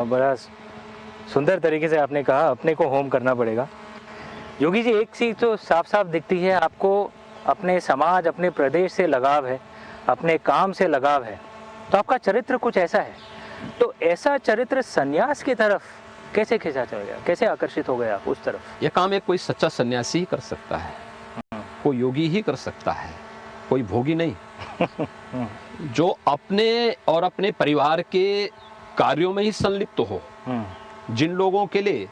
बड़ा सुंदर तरीके से आपने कहा, अपने को होम करना पड़ेगा। योगी जी, एक चीज़ तो साफ साफ दिखती है, आपको अपने समाज, अपने प्रदेश से लगाव है, अपने काम से लगाव है, तो आपका चरित्र कुछ ऐसा है। तो ऐसा चरित्र संन्यास की तरफ कैसे खींचा चल गया, कैसे आकर्षित हो गया आप उस तरफ? यह काम एक कोई सच्चा सन्यासी ही कर सकता है, कोई योगी ही कर सकता है, कोई भोगी नहीं। जो अपने और अपने परिवार के कार्यों में ही संलिप्त हो, जिन लोगों के लिए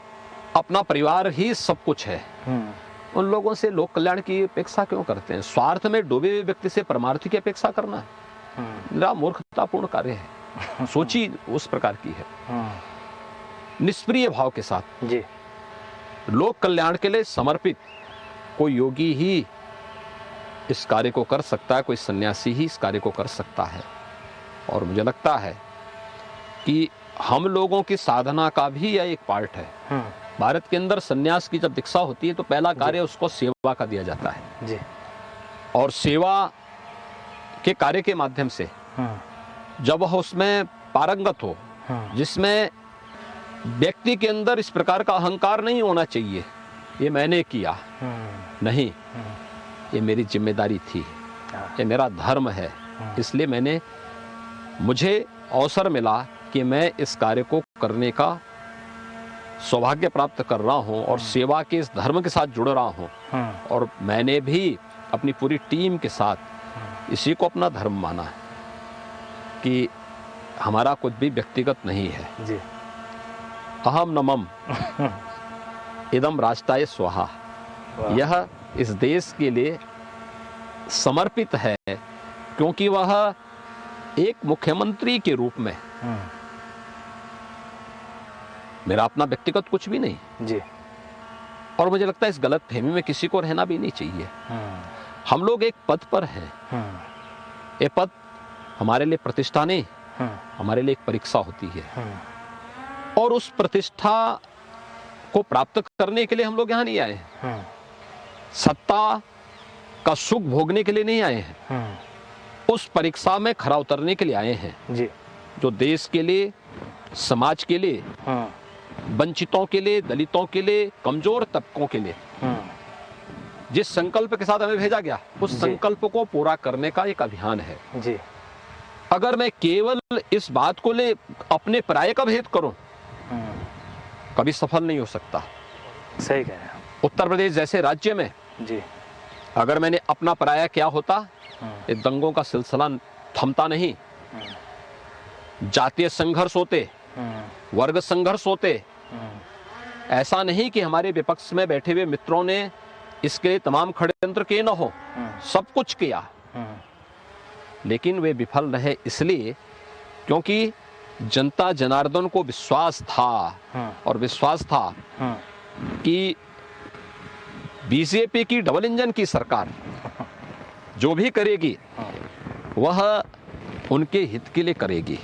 अपना परिवार ही सब कुछ है, उन लोगों से लोक कल्याण की अपेक्षा क्यों करते हैं? स्वार्थ में डूबे हुए व्यक्ति से परमार्थ की अपेक्षा करना मेरा मूर्खतापूर्ण कार्य है। सोची उस प्रकार की है। निष्प्रिय भाव के साथ जी, लोक कल्याण के लिए समर्पित कोई योगी ही इस कार्य को कर सकता है, कोई सन्यासी ही इस कार्य को कर सकता है। और मुझे लगता है कि हम लोगों की साधना का भी यह एक पार्ट है। भारत के अंदर सन्यास की जब दीक्षा होती है तो पहला कार्य उसको सेवा का दिया जाता है जी। और सेवा के कार्य के माध्यम से जब वह उसमें पारंगत हो, जिसमें व्यक्ति के अंदर इस प्रकार का अहंकार नहीं होना चाहिए, ये मैंने किया नहीं, ये मेरी जिम्मेदारी थी, ये मेरा धर्म है, इसलिए मुझे अवसर मिला कि मैं इस कार्य को करने का सौभाग्य प्राप्त कर रहा हूं और सेवा के इस धर्म के साथ जुड़ रहा हूं। और मैंने भी अपनी पूरी टीम के साथ इसी को अपना धर्म माना है कि हमारा कुछ भी व्यक्तिगत नहीं है जी। अहम नमम इदम राष्ट्राय स्वाहा, यह इस देश के लिए समर्पित है, क्योंकि वह एक मुख्यमंत्री के रूप में, मेरा अपना व्यक्तिगत कुछ भी नहीं जी। और मुझे लगता है इस गलत फहमी में किसी को रहना भी नहीं चाहिए। हम लोग एक पद पर हैं, ये पद हमारे लिए प्रतिष्ठा नहीं, हमारे लिए एक परीक्षा होती है और उस प्रतिष्ठा को प्राप्त करने के लिए हम लोग यहाँ नहीं आए हैं, सत्ता का सुख भोगने के लिए नहीं आए हैं, उस परीक्षा में खरा उतरने के लिए आए हैं जी। जो देश के लिए, समाज के लिए, वंचितों के लिए, दलितों के लिए, कमजोर तबकों के लिए जिस संकल्प के साथ हमें भेजा गया, उस संकल्प को पूरा करने का एक अभियान है जी। अगर मैं केवल इस बात को ले अपने पराये का भेद करूं, कभी सफल नहीं हो सकता। सही कह रहे हैं। उत्तर प्रदेश जैसे राज्य में जी। अगर मैंने अपना पराया क्या होता, ये दंगों का सिलसिला थमता नहीं, जातीय संघर्ष होते, वर्ग संघर्ष होते। ऐसा नहीं कि हमारे विपक्ष में बैठे हुए मित्रों ने इसके तमाम षड्यंत्र किए न हो, सब कुछ किया, लेकिन वे विफल रहे इसलिए क्योंकि जनता जनार्दन को विश्वास था और विश्वास था कि बीजेपी की डबल इंजन की सरकार जो भी करेगी वह उनके हित के लिए करेगी।